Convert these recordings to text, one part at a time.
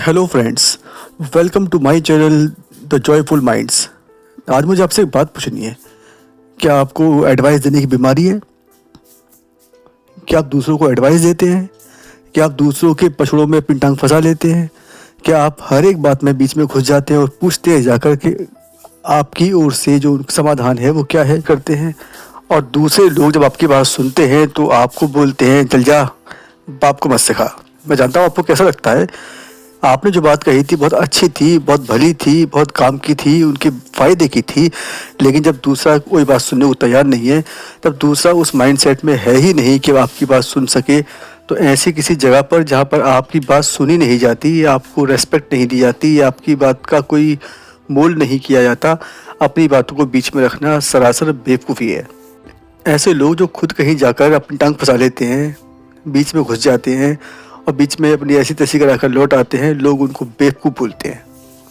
Hello friends, welcome to my channel the joyful minds. आज मुझे आपसे एक बात पूछनी है। क्या आपको एडवाइस देने की बीमारी है? क्या आप दूसरों को एडवाइस देते हैं? क्या आप दूसरों के पछड़ों में अपनी टांग फंसा लेते हैं? क्या आप हर एक बात में बीच में घुस जाते हैं और पूछते हैं जाकर के आपकी ओर से जो समाधान है वो क्या है करते हैं? और दूसरे लोग जब आपकी बात सुनते हैं तो आपको बोलते हैं चल जा, बाप को मत सिखा। मैं जानता हूँ आपको कैसा लगता है। आपने जो बात कही थी बहुत अच्छी थी, बहुत भली थी, बहुत काम की थी, उनके फ़ायदे की थी, लेकिन जब दूसरा कोई बात सुनने को तैयार नहीं है, तब दूसरा उस माइंडसेट में है ही नहीं कि वो आपकी बात सुन सके। तो ऐसी किसी जगह पर जहाँ पर आपकी बात सुनी नहीं जाती, आपको रेस्पेक्ट नहीं दी जाती, आपकी बात का कोई मोल नहीं किया जाता, अपनी बातों को बीच में रखना सरासर बेवकूफ़ी है। ऐसे लोग जो खुद कहीं जाकर अपनी टांग फंसा लेते हैं, बीच में घुस जाते हैं और बीच में अपनी ऐसी तैसी करा कर लौट आते हैं, लोग उनको बेवकूफ़ बोलते हैं।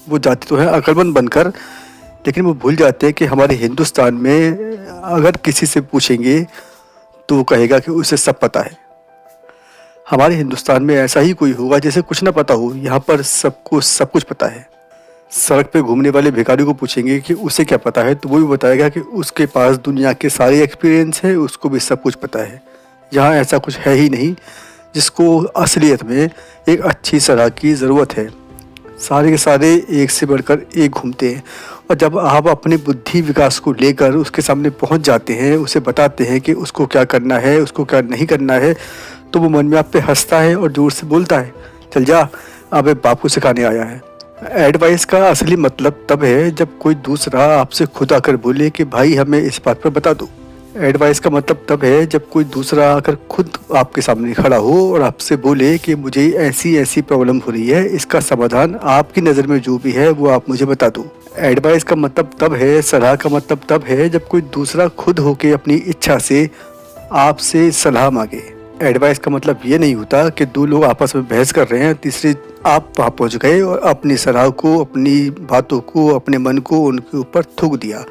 वो जाते तो हैं अक्लमंद बनकर, लेकिन वो भूल जाते हैं कि हमारे हिंदुस्तान में अगर किसी से पूछेंगे तो वो कहेगा कि उसे सब पता है। हमारे हिंदुस्तान में ऐसा ही कोई होगा जैसे कुछ ना पता हो। यहाँ पर सबको सब कुछ पता है। सड़क पे घूमने वाले भिखारी को पूछेंगे कि उसे क्या पता है, तो वो भी बताएगा कि उसके पास दुनिया के सारे एक्सपीरियंस है, उसको भी सब कुछ पता है। यहाँ ऐसा कुछ है ही नहीं जिसको असलियत में एक अच्छी सलाह की ज़रूरत है। सारे के सारे एक से बढ़कर एक घूमते हैं, और जब आप अपने बुद्धि विकास को लेकर उसके सामने पहुंच जाते हैं, उसे बताते हैं कि उसको क्या करना है, उसको क्या नहीं करना है, तो वो मन में आप पे हंसता है और ज़ोर से बोलता है चल जा, अबे बाप को सिखाने आया है। एडवाइस का असली मतलब तब है जब कोई दूसरा आपसे खुद आकर बोले कि भाई हमें इस बात पर बता दो। एडवाइस का मतलब तब है जब कोई दूसरा आकर खुद आपके सामने खड़ा हो और आपसे बोले कि मुझे ऐसी ऐसी प्रॉब्लम हो रही है, इसका समाधान आपकी नज़र में जो भी है वो आप मुझे बता दो। एडवाइस का मतलब तब है, सलाह का मतलब तब है जब कोई दूसरा खुद होके अपनी इच्छा से आपसे सलाह मांगे। एडवाइस का मतलब ये नहीं होता कि दो लोग आपस में बहस कर रहे हैं, तीसरे आप वहाँ पहुँच गए और अपनी सलाह को, अपनी बातों को, अपने मन को उनके ऊपर थूक दिया।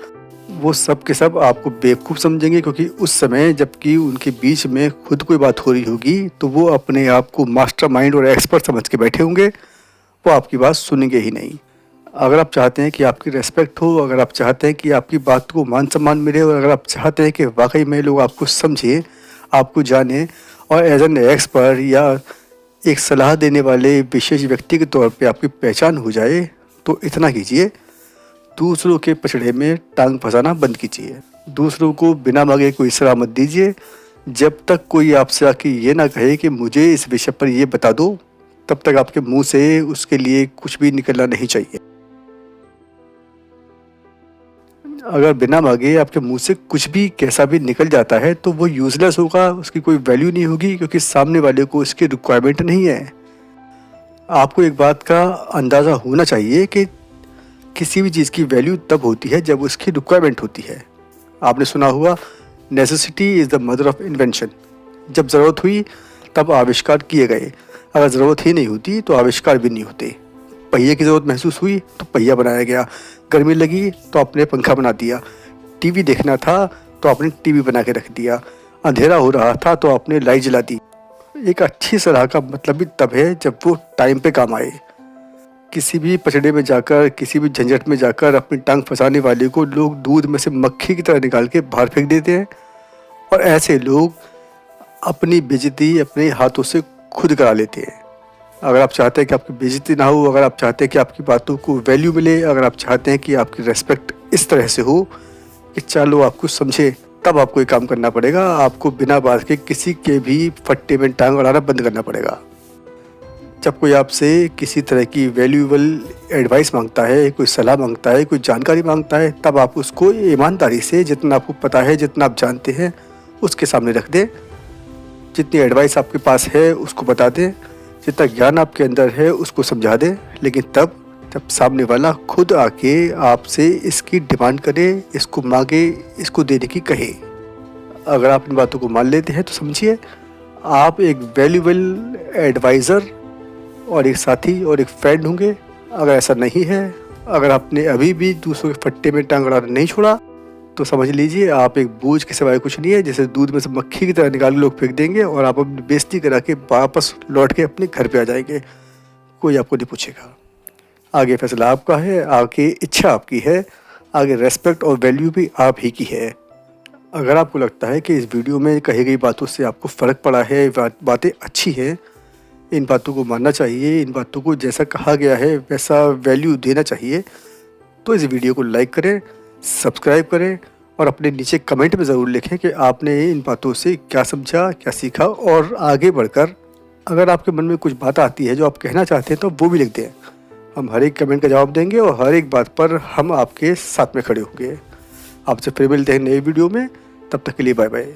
वो सब के सब आपको बेवकूफ़ समझेंगे, क्योंकि उस समय जबकि उनके बीच में खुद कोई बात हो रही होगी तो वो अपने आप को मास्टरमाइंड और एक्सपर्ट समझ के बैठे होंगे। वो आपकी बात सुनेंगे ही नहीं। अगर आप चाहते हैं कि आपकी रेस्पेक्ट हो, अगर आप चाहते हैं कि आपकी बात को मान सम्मान मिले, और अगर आप चाहते हैं कि वाकई में लोग आपको समझें, आपको जाने और एज एन एक्सपर्ट या एक सलाह देने वाले विशेष व्यक्ति के तौर पे आपकी पहचान हो जाए, तो इतना कीजिए, दूसरों के पछड़े में टांग फंसाना बंद कीजिए। दूसरों को बिना मांगे कोई सलाह मत दीजिए। जब तक कोई आपसे आके ये ना कहे कि मुझे इस विषय पर ये बता दो, तब तक आपके मुंह से उसके लिए कुछ भी निकलना नहीं चाहिए। अगर बिना मांगे आपके मुंह से कुछ भी कैसा भी निकल जाता है तो वो यूजलेस होगा, उसकी कोई वैल्यू नहीं होगी, क्योंकि सामने वाले को इसकी रिक्वायरमेंट नहीं है। आपको एक बात का अंदाज़ा होना चाहिए कि किसी भी चीज़ की वैल्यू तब होती है जब उसकी रिक्वायरमेंट होती है। आपने सुना हुआ necessity is the mother of invention. जब ज़रूरत हुई तब आविष्कार किए गए, अगर ज़रूरत ही नहीं होती तो आविष्कार भी नहीं होते। पहिए की ज़रूरत महसूस हुई तो पहिया बनाया गया, गर्मी लगी तो आपने पंखा बना दिया, टीवी देखना था तो आपने टीवी बना के रख दिया, अंधेरा हो रहा था तो आपने लाइट जला दी। एक अच्छी सलाह का मतलब भी तब है जब वो टाइम पे काम आए। किसी भी पचड़े में जाकर, किसी भी झंझट में जाकर अपनी टांग फंसाने वाले को लोग दूध में से मक्खी की तरह निकाल के बाहर फेंक देते हैं, और ऐसे लोग अपनी बेइज्जती अपने हाथों से खुद करा लेते हैं। अगर आप चाहते हैं कि आपकी बेइज्जती ना हो, अगर आप चाहते हैं कि आपकी बातों को वैल्यू मिले, अगर आप चाहते हैं कि आपकी रेस्पेक्ट इस तरह से हो कि चलो आपको समझे, तब आपको ये काम करना पड़ेगा। आपको बिना बात के किसी के भी फट्टे में टांग अड़ाना बंद करना पड़ेगा। जब कोई आपसे किसी तरह की वैल्यूएबल एडवाइस मांगता है, कोई सलाह मांगता है, कोई जानकारी मांगता है, तब आप उसको ईमानदारी से जितना आपको पता है, जितना आप जानते हैं, उसके सामने रख दें। जितनी एडवाइस आपके पास है उसको बता दें, जितना ज्ञान आपके अंदर है उसको समझा दें, लेकिन तब जब सामने वाला खुद आके आपसे इसकी डिमांड करे, इसको मांगे, इसको देने की कहे। अगर आप इन बातों को मान लेते हैं तो समझिए आप एक वैल्यूएबल एडवाइज़र और एक साथी और एक फ्रेंड होंगे। अगर ऐसा नहीं है, अगर आपने अभी भी दूसरों के फट्टे में टांग अड़ाना नहीं छोड़ा, तो समझ लीजिए आप एक बोझ के सिवाय कुछ नहीं है, जैसे दूध में से मक्खी की तरह निकाल के लोग फेंक देंगे और आप अपनी बेइज्जती करा के वापस लौट के अपने घर पे आ जाएंगे। कोई आपको नहीं पूछेगा। आगे फैसला आपका है, आगे इच्छा आपकी है, आगे रेस्पेक्ट और वैल्यू भी आप ही की है। अगर आपको लगता है कि इस वीडियो में कही गई बातों से आपको फ़र्क पड़ा है, बातें अच्छी हैं, इन बातों को मानना चाहिए, इन बातों को जैसा कहा गया है वैसा वैल्यू देना चाहिए, तो इस वीडियो को लाइक करें, सब्सक्राइब करें और अपने नीचे कमेंट में ज़रूर लिखें कि आपने इन बातों से क्या समझा, क्या सीखा। और आगे बढ़कर अगर आपके मन में कुछ बात आती है जो आप कहना चाहते हैं तो वो भी लिख दें। हम हर एक कमेंट का जवाब देंगे और हर एक बात पर हम आपके साथ में खड़े होंगे। आपसे फिर मिलते हैं नए वीडियो में, तब तक के लिए बाय बाय।